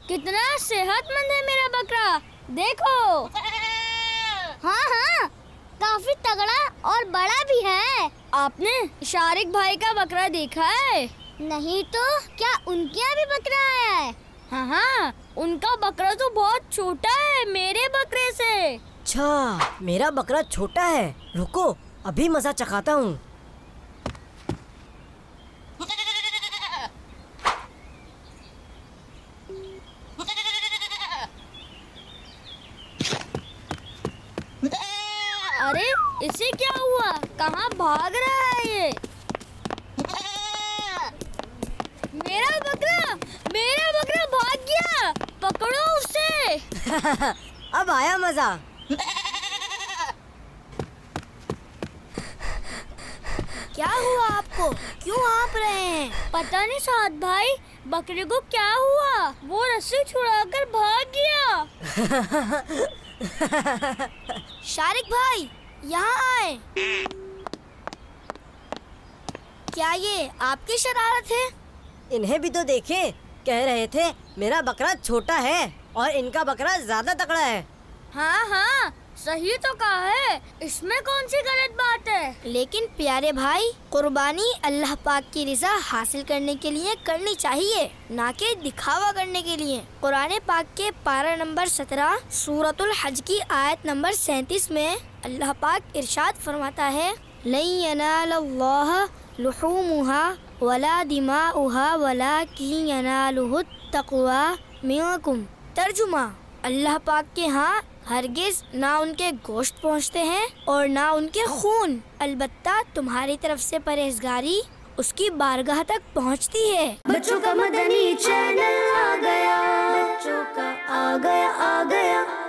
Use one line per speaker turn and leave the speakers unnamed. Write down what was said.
कितना सेहतमंद है मेरा बकरा, देखो। हाँ हाँ, काफी तगड़ा और बड़ा भी है। आपने शारिक भाई का बकरा देखा है? नहीं तो क्या उनके यहाँ भी बकरा आया है? हाँ हाँ, उनका बकरा तो बहुत छोटा है मेरे बकरे से।
अच्छा, मेरा बकरा छोटा है। रुको, अभी मजा चखाता हूँ।
अरे इसे क्या हुआ? कहाँ भाग रहा है ये? मेरा बकरा भाग गया, पकड़ो उसे।
अब आया मजा।
क्या हुआ आपको? क्यों हाँफ रहे हैं? पता नहीं साद भाई, बकरे को क्या हुआ, वो रस्सी छुड़ाकर भाग गया। शारिक भाई यहाँ आए। क्या ये आपकी शरारत है?
इन्हें भी तो देखें, कह रहे थे मेरा बकरा छोटा है और इनका बकरा ज्यादा तगड़ा है।
हाँ हाँ, सही तो कहा है, इसमें कौन सी गलत बात है? लेकिन प्यारे भाई, कुर्बानी अल्लाह पाक की रिज़ा हासिल करने के लिए करनी चाहिए, ना कि दिखावा करने के लिए। कुरान पाक के पारा नंबर 17 सूरतुल हज की आयत नंबर 37 में अल्लाह पाक इरशाद फरमाता है, लन यनालल्लाह लुहूमुहा वला दिमाउहा वलाकिन यनालुहुत तक़वा मिनकुम। तर्जुमा, अल्लाह पाक के यहाँ हरगिज ना उनके गोश्त पहुँचते हैं और ना उनके खून, अलबत्ता तुम्हारी तरफ से परहेजगारी उसकी बारगाह तक पहुँचती है।
बच्चों का मदनी चैनल आ गया, बच्चों का आ गया।